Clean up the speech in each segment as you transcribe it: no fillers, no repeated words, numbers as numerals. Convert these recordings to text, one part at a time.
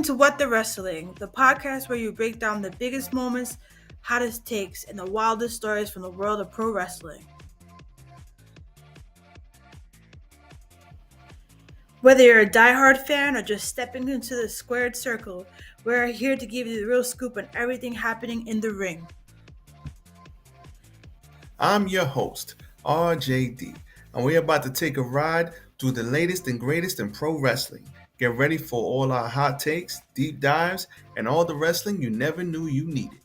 to What the Wrestling, the podcast where you break down the biggest moments, hottest takes, and the wildest stories from the world of pro wrestling. Whether you're a diehard fan or just stepping into the squared circle, we're here to give you the real scoop on everything happening in the ring. I'm your host, RJD, and we're about to take a ride through the latest and greatest in pro wrestling. Get ready for all our hot takes, deep dives, and all the wrestling you never knew you needed.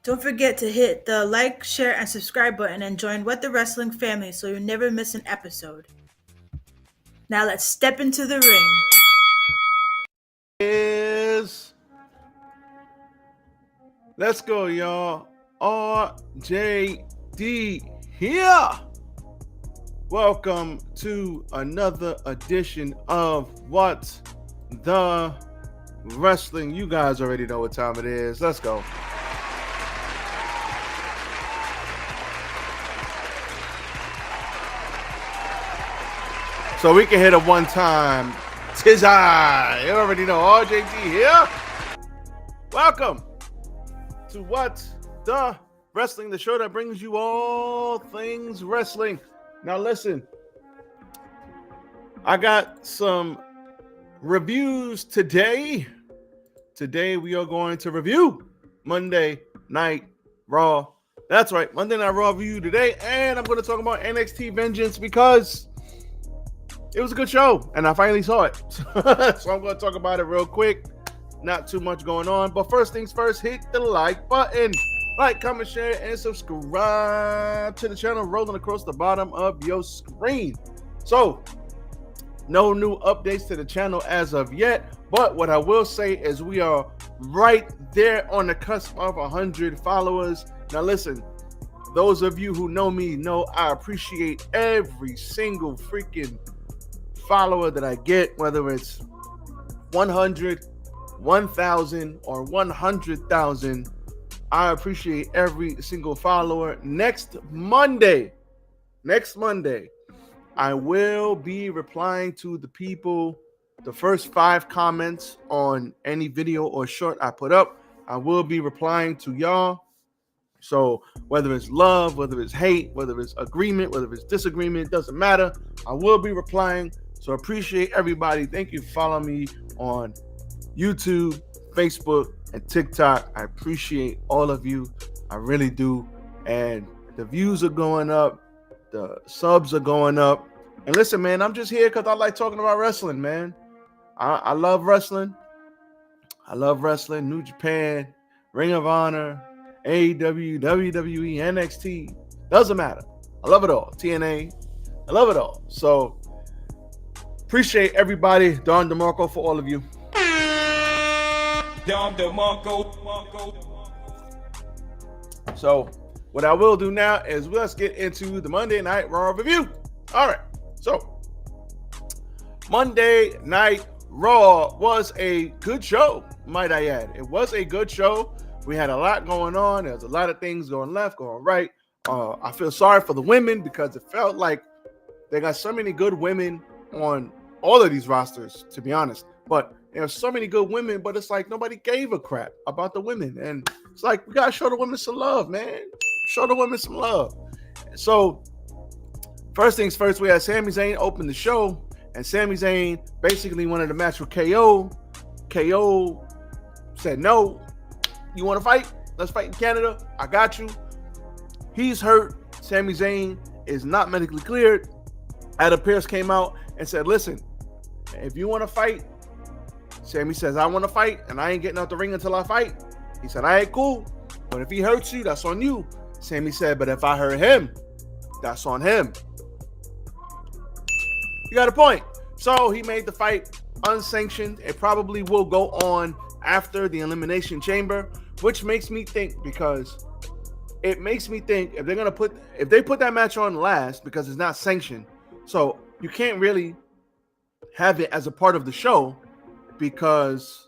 Don't forget to hit the like, share, and subscribe button and join What the Wrestling family so you never miss an episode. Now let's step into the ring. Let's go, y'all. RJD here. Welcome to another edition of What the Wrestling. You guys already know what time it is. Let's go. So we can hit it one time. Tis I. You already know RJD here. Welcome to What the Wrestling, the show that brings you all things wrestling. Now listen, I got some reviews today. Today we are going to review Monday Night Raw. That's right, Monday Night Raw review today, and I'm going to talk about NXT Vengeance because it was a good show, and I finally saw it. So I'm going to talk about it real quick. Not too much going on, but first things first, hit the like button. Like, comment, share, and subscribe to the channel rolling across the bottom of your screen. So, no new updates to the channel as of yet, but what I will say is we are right there on the cusp of 100 followers. Now listen, those of you who know me know I appreciate every single freaking follower that I get, whether it's 100, 1,000, or 100,000. I appreciate every single follower. Next Monday, I will be replying to the people, the first 5 comments on any video or short I put up. I will be replying to y'all. So whether it's love, whether it's hate, whether it's agreement, whether it's disagreement, doesn't matter. I will be replying. So appreciate everybody. Thank you for following me on YouTube, Facebook, and TikTok. I appreciate all of you. I really do. And the views are going up. The subs are going up. And listen, man, I'm just here because I like talking about wrestling, man. I love wrestling. I love wrestling. New Japan, Ring of Honor, AEW, WWE, NXT. Doesn't matter. I love it all. TNA. I love it all. So appreciate everybody. Don DeMarco for all of you. So what I will do now is let's get into the Monday Night Raw review. All right. So Monday Night Raw was a good show, might I add. It was a good show. We had a lot going on. There's a lot of things going left, going right. I feel sorry for the women because it felt like they got so many good women on all of these rosters, to be honest. But there's so many good women, but it's like nobody gave a crap about the women. And it's like, we got to show the women some love, man. Show the women some love. So first things first, we had Sami Zayn open the show. And Sami Zayn basically wanted a match with KO. KO said, no, you want to fight? Let's fight in Canada. I got you. He's hurt. Sami Zayn is not medically cleared. Adam Pearce came out and said, listen, if you want to fight, Sami says, I want to fight, and I ain't getting out the ring until I fight. He said, all right, cool. But if he hurts you, that's on you. Sami said, but if I hurt him, that's on him. You got a point. So he made the fight unsanctioned. It probably will go on after the Elimination Chamber, which makes me think, because it makes me think if they put that match on last because it's not sanctioned, so you can't really have it as a part of the show. Because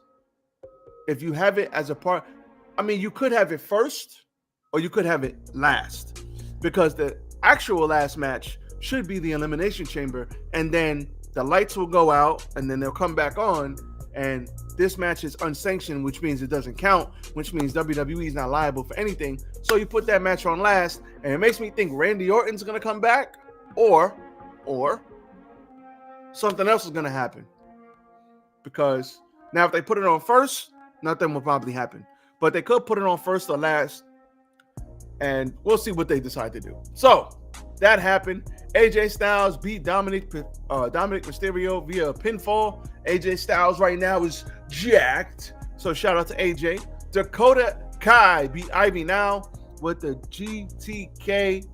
if you have it as a part, I mean, you could have it first or you could have it last, because the actual last match should be the Elimination Chamber, and then the lights will go out and then they'll come back on and this match is unsanctioned, which means it doesn't count, which means WWE is not liable for anything. So you put that match on last, and it makes me think Randy Orton's going to come back, or something else is going to happen. Because now if they put it on first, nothing will probably happen. But they could put it on first or last, and we'll see what they decide to do. So that happened. AJ Styles beat Dominic Mysterio via pinfall. AJ Styles right now is jacked. So shout out to AJ. Dakota Kai beat Ivy Now with the GTK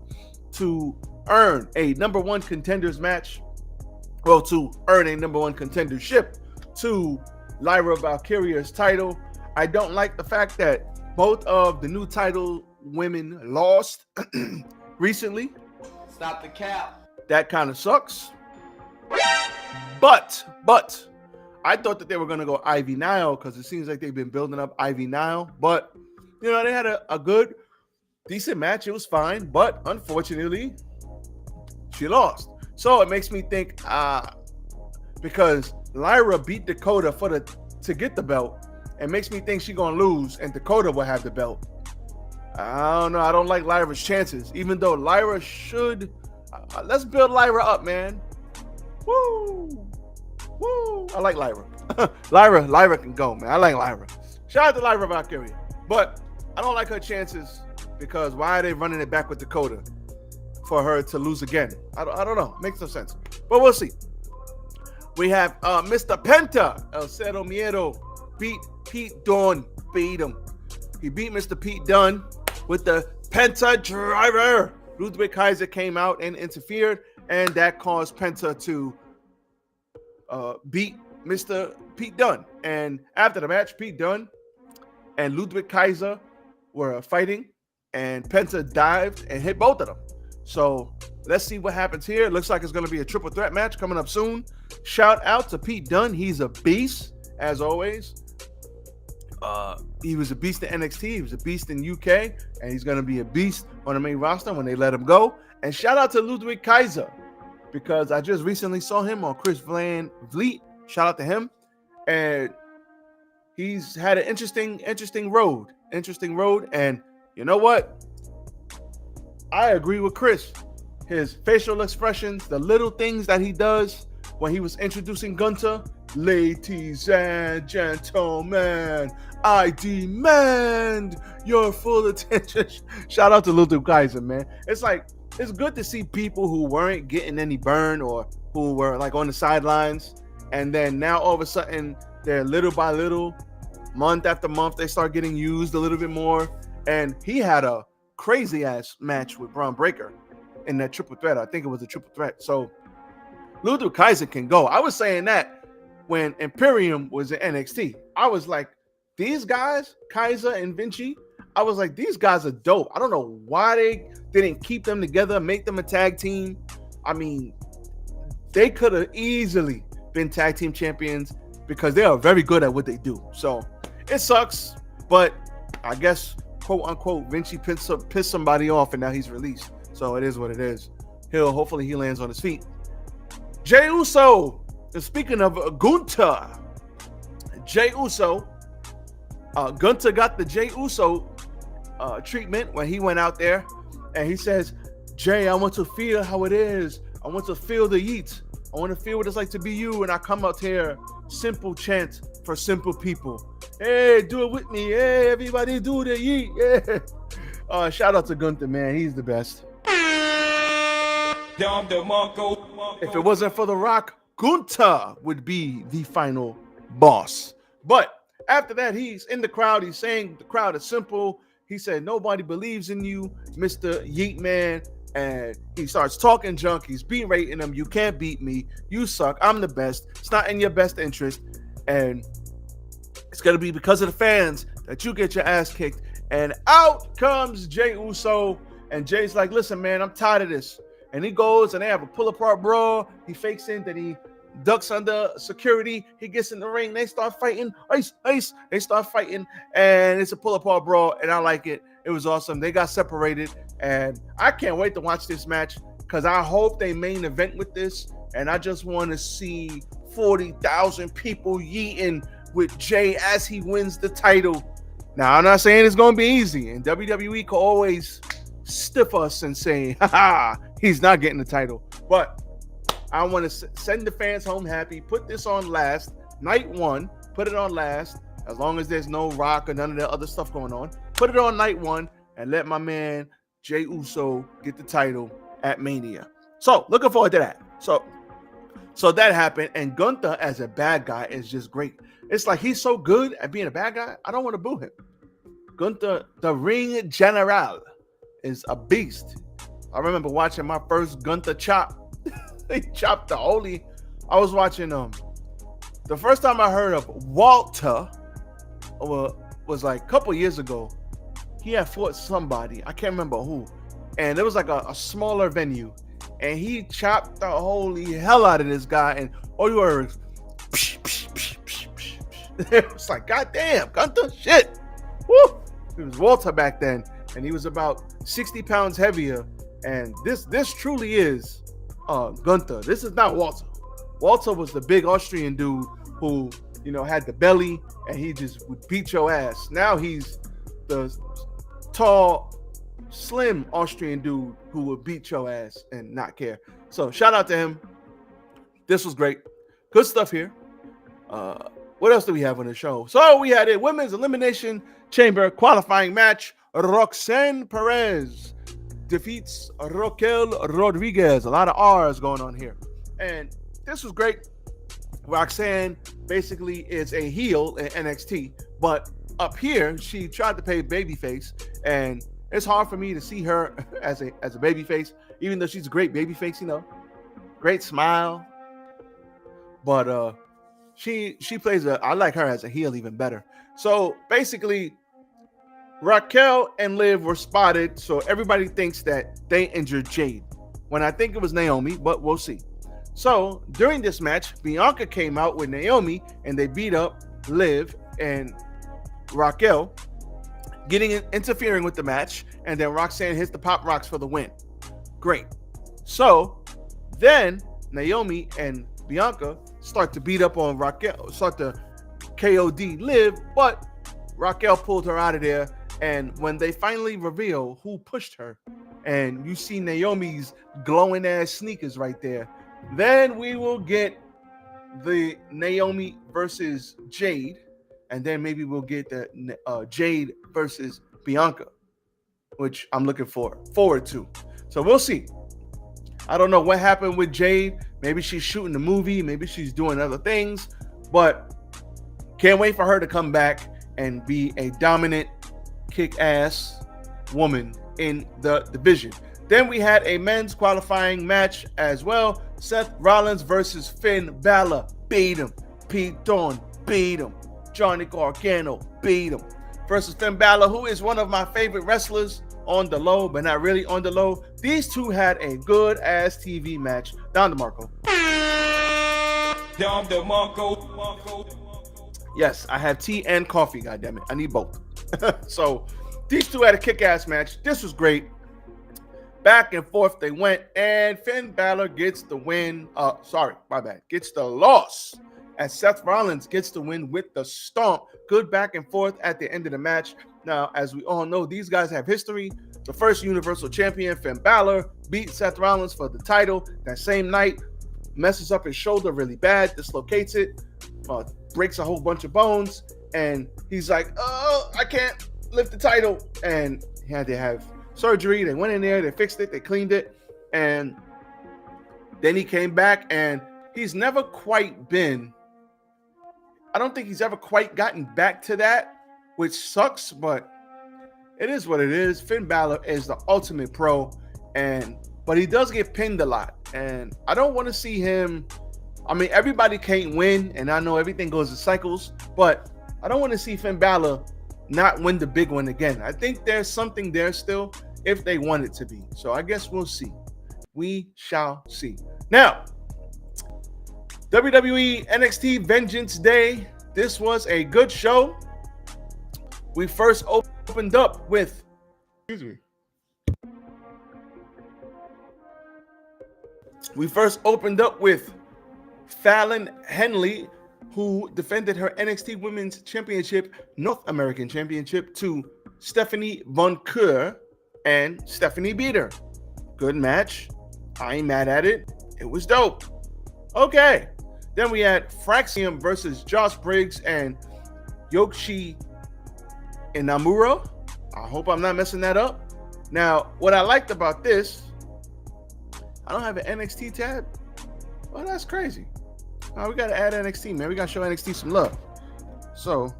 to earn a number one contenders match. Well, to earn a number one contendership to Lyra Valkyria's title. I don't like the fact that both of the new title women lost recently. Stop the cap. That kind of sucks. But I thought that they were going to go Ivy Nile because it seems like they've been building up Ivy Nile. But, you know, they had a good, decent match. It was fine. But unfortunately, she lost. So it makes me think, because Lyra beat Dakota to get the belt, it makes me think she's going to lose and Dakota will have the belt. I don't know. I don't like Lyra's chances, even though Lyra should. Let's build Lyra up, man. Woo! I like Lyra. Lyra can go, man. I like Lyra. Shout out to Lyra Valkyria. But I don't like her chances because why are they running it back with Dakota for her to lose again? I don't know. Makes no sense. But we'll see. We have Mr. Penta, El Cero Miedo, beat Pete Dunne. Beat him. He beat Mr. Pete Dunne with the Penta driver. Ludwig Kaiser came out and interfered, and that caused Penta to beat Mr. Pete Dunne. And after the match, Pete Dunne and Ludwig Kaiser were fighting, and Penta dived and hit both of them. So let's see what happens here. Looks like it's going to be a triple threat match coming up soon. Shout out to Pete Dunne. He's a beast, as always. He was a beast in NXT. He was a beast in UK, and he's going to be a beast on the main roster when they let him go. And shout out to Ludwig Kaiser, because I just recently saw him on Chris Van Vliet. Shout out to him. And he's had an interesting road. And you know what? I agree with Chris. His facial expressions, the little things that he does when he was introducing Gunther. Ladies and gentlemen, I demand your full attention. Shout out to Ludwig Kaiser, man. It's like, it's good to see people who weren't getting any burn or who were like on the sidelines, and then now all of a sudden they're little by little, month after month, they start getting used a little bit more. And he had a crazy ass match with Braun Breaker in that triple threat. I think it was a triple threat. So Ludwig Kaiser can go. I was saying that when Imperium was in NXT. I was like, these guys, Kaiser and Vinci, I was like, these guys are dope. I don't know why they didn't keep them together, make them a tag team. I mean, they could have easily been tag team champions because they are very good at what they do. So it sucks, but I guess, quote unquote, Vinci pissed somebody off and now he's released. So it is what it is. Hopefully he lands on his feet. Jey Uso. And speaking of Gunther, Jey Uso, Gunther got the Jey Uso treatment when he went out there, and he says, Jay, I want to feel how it is. I want to feel the yeet. I want to feel what it's like to be you. And I come out here, simple chant for simple people. Hey, do it with me. Hey, everybody do the yeet. Yeah. Shout out to Gunther, man. He's the best. If it wasn't for The Rock, Gunther would be the final boss. But after that, he's in the crowd. He's saying the crowd is simple. He said, nobody believes in you, Mr. Yeet Man. And he starts talking junk. He's berating him. You can't beat me. You suck. I'm the best. It's not in your best interest. And it's going to be because of the fans that you get your ass kicked. And out comes Jey Uso. And Jay's like, listen, man, I'm tired of this. And he goes and they have a pull-apart brawl. He fakes in that he ducks under security. He gets in the ring. They start fighting. Ice. They start fighting. And it's a pull-apart brawl. And I like it. It was awesome. They got separated. And I can't wait to watch this match because I hope they main event with this. And I just want to see 40,000 people yeeting with Jay as he wins the title. Now, I'm not saying it's going to be easy, and WWE can always stiff us and say, haha, he's not getting the title. But I want to send the fans home happy. Put this on last. Night one, put it on last. As long as there's no Rock or none of that other stuff going on. Put it on night one and let my man Jey Uso get the title at Mania. So, looking forward to that. So that happened, and Gunther as a bad guy is just great. It's like he's so good at being a bad guy, I don't want to boo him. Gunther, the Ring General, is a beast. I remember watching my first Gunther chop. He chopped the holy. I was watching the first time I heard of Walter was like a couple years ago. He had fought somebody, I can't remember who, and it was like a smaller venue, and he chopped the holy hell out of this guy, and all you heard was psh, psh, psh, psh, psh, psh. It was like, God damn, Gunther, shit. Woo! It was Walter back then, and he was about 60 pounds heavier, and this truly is Gunther. This is not Walter. Walter was the big Austrian dude who, had the belly, and he just would beat your ass. Now he's the tall, slim Austrian dude who would beat your ass and not care. So shout out to him. This was great. Good stuff here. What else do we have on the show? So we had a women's elimination chamber qualifying match. Roxanne Perez defeats Raquel Rodriguez. A lot of R's going on here. And this was great. Roxanne basically is a heel in NXT, but up here she tried to play babyface, and it's hard for me to see her as a babyface, even though she's a great babyface, great smile. But she plays I like her as a heel even better. So basically, Raquel and Liv were spotted, so everybody thinks that they injured Jade, when I think it was Naomi, but we'll see. So during this match, Bianca came out with Naomi, and they beat up Liv and Raquel, interfering with the match, and then Roxanne hits the pop rocks for the win. Great. So then Naomi and Bianca start to beat up on Raquel, start to KOD Liv, but Raquel pulled her out of there. And when they finally reveal who pushed her, and you see Naomi's glowing ass sneakers right there, then we will get the Naomi versus Jade, and then maybe we'll get the Jade versus Bianca, which I'm looking forward to. So we'll see. I don't know what happened with Jade. Maybe she's shooting the movie. Maybe she's doing other things. But can't wait for her to come back and be a dominant, kick-ass woman in the division. Then we had a men's qualifying match as well. Seth Rollins versus Finn Balor. Beat him. Pete Dunne. Beat him. Johnny Gargano. Beat him. Versus Finn Balor, who is one of my favorite wrestlers on the low, but not really on the low. These two had a good-ass TV match. Down to Marco. Down to Marco. Yes, I have tea and coffee, goddammit. I need both. So, these two had a kick-ass match. This was great. Back and forth they went, and Finn Balor gets the win. Gets the loss. As Seth Rollins gets the win with the stomp. Good back and forth at the end of the match. Now, as we all know, these guys have history. The first Universal Champion, Finn Balor, beat Seth Rollins for the title. That same night, messes up his shoulder really bad, dislocates it, breaks a whole bunch of bones, and he's like, oh, I can't lift the title. And he had to have surgery. They went in there, they fixed it, they cleaned it, and then he came back, and he's never quite been, I don't think he's ever quite gotten back to that, which sucks, but it is what it is. Finn Balor is the ultimate pro, but he does get pinned a lot, and I don't want to see him. I mean, everybody can't win, and I know everything goes in cycles, but I don't want to see Finn Balor not win the big one again. I think there's something there still if they want it to be. So I guess we'll see. We shall see. Now, WWE NXT Vengeance Day. This was a good show. We first opened up with, Fallon Henley, who defended her NXT Women's Championship, North American Championship, to Stephanie Von Keur, and Stephanie beat her. Good match. I ain't mad at it. It was dope. Okay. Then we had Fraxium versus Josh Briggs and Yoshi Inamura. I hope I'm not messing that up. Now, what I liked about this, I don't have an NXT tab. Well, that's crazy. We got to add NXT, man. We got to show NXT some love. So,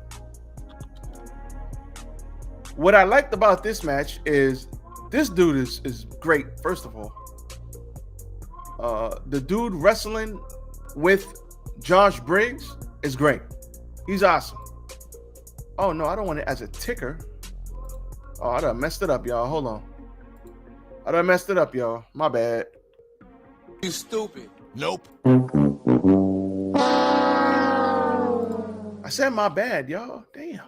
what I liked about this match is this dude is great, first of all. The dude wrestling with Josh Briggs is great. He's awesome. Oh, no, I don't want it as a ticker. Oh, I done messed it up, y'all. Hold on. I done messed it up, y'all. My bad. You stupid. Nope. I said my bad, y'all. Damn.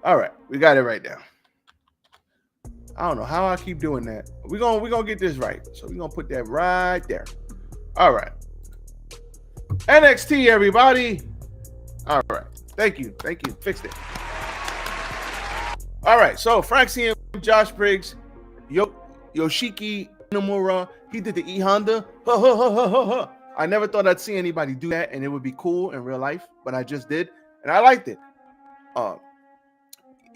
All right, we got it right now. I don't know how I keep doing that. We're gonna get this right. So we're gonna put that right there. All right. NXT, everybody. All right. Thank you. Fixed it. All right. So Fraxium, Josh Briggs, Yoshiki Nomura. He did the E Honda. I never thought I'd see anybody do that, and it would be cool in real life, but I just did, and I liked it.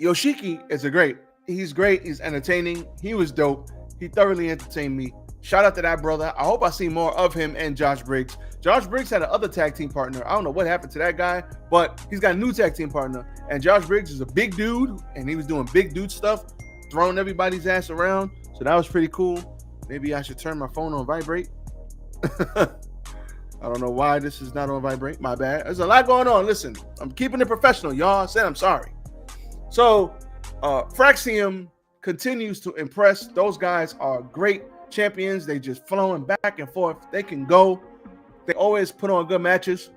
Yoshiki is great. He's great. He's entertaining. He was dope. He thoroughly entertained me. Shout out to that brother. I hope I see more of him and Josh Briggs. Josh Briggs had another tag team partner. I don't know what happened to that guy, but he's got a new tag team partner. And Josh Briggs is a big dude, and he was doing big dude stuff, throwing everybody's ass around. So that was pretty cool. Maybe I should turn my phone on vibrate. I don't know why this is not on vibrate. My bad. There's a lot going on. Listen, I'm keeping it professional, y'all. I said I'm sorry. So Fraxium continues to impress. Those guys are great champions. They just flowing back and forth. They can go. They always put on good matches.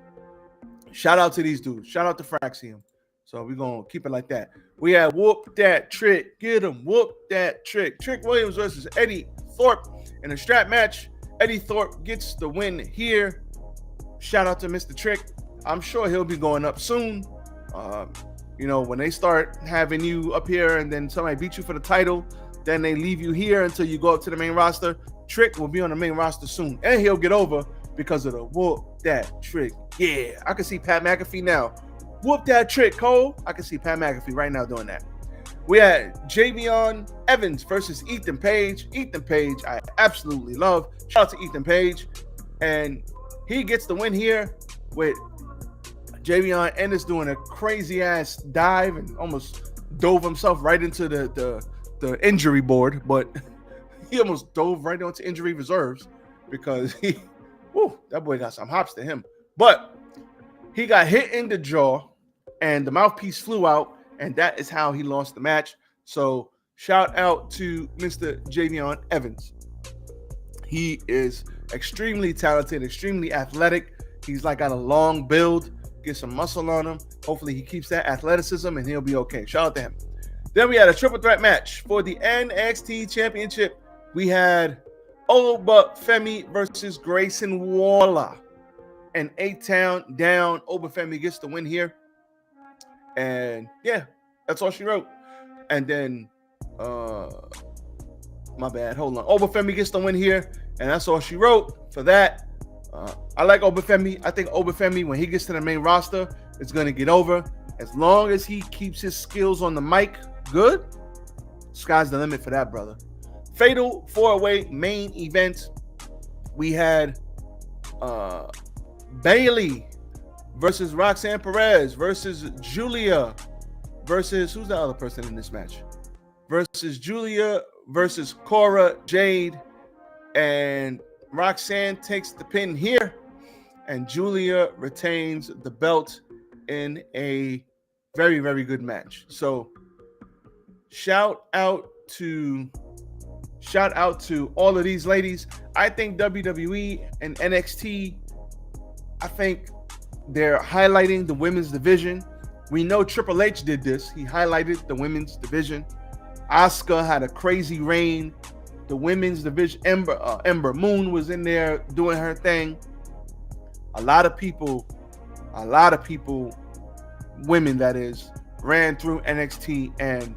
Shout out to these dudes. Shout out to Fraxium. So we're going to keep it like that. We had Whoop That Trick. Get him. Whoop That Trick. Trick Williams versus Eddie Thorpe in a strap match. Eddie Thorpe gets the win here. Shout out to Mr. Trick. I'm sure he'll be going up soon. You know, when they start having you up here and then somebody beat you for the title, then they leave you here until you go up to the main roster. Trick will be on the main roster soon. And he'll get over because of the Whoop That Trick. Yeah, I can see Pat McAfee now. Whoop That Trick, Cole. I can see Pat McAfee right now doing that. We had Javion Evans versus Ethan Page. Ethan Page, I absolutely love. Shout out to Ethan Page. And he gets the win here with Javion Ennis doing a crazy ass dive and almost dove himself right into the injury board, but he almost dove right onto injury reserves because that boy got some hops to him. But he got hit in the jaw and the mouthpiece flew out, and that is how he lost the match. So shout out to Mr. Javion Evans. He is extremely talented, extremely athletic. He's like got a long build. Get some muscle on him. Hopefully he keeps that athleticism and he'll be okay. Shout out to him. Then we had a triple threat match for the NXT Championship. We had Obafemi versus Grayson Waller. And A-Town down. Obafemi gets the win here. And yeah, that's all she wrote. And then, my bad. Hold on. Obafemi gets the win here. And that's all she wrote for that. I like Obafemi. I think Obafemi, when he gets to the main roster, is going to get over. As long as he keeps his skills on the mic good, sky's the limit for that brother. Fatal 4-way main event. We had Bailey versus Roxanne Perez versus Julia versus, who's the other person in this match? Versus Julia versus Cora Jade. And Roxanne takes the pin here, and Julia retains the belt in a very, very good match. So shout out to all of these ladies. I think WWE and NXT, I think they're highlighting the women's division. We know Triple H did this. He highlighted the women's division. Asuka had a crazy reign. The women's division, Ember Moon was in there doing her thing. a lot of people, women that is, ran through NXT and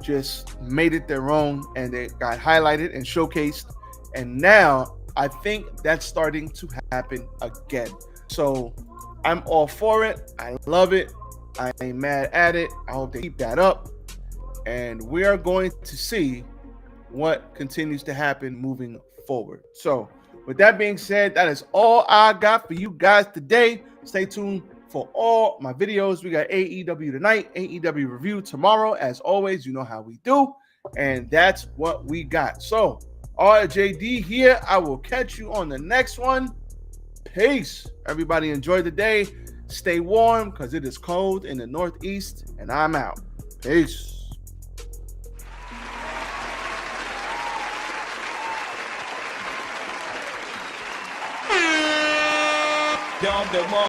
just made it their own, and they got highlighted and showcased. And now I think that's starting to happen again. So I'm all for it. I love it. I ain't mad at it. I hope they keep that up. And we are going to see what continues to happen moving forward. So with that being said, that is all I got for you guys today. Stay tuned for all my videos. We got AEW tonight, AEW review tomorrow. As always, you know how we do. And that's what we got. So RJD here. I will catch you on the next one. Peace. Everybody enjoy the day. Stay warm because it is cold in the Northeast. And I'm out. Peace.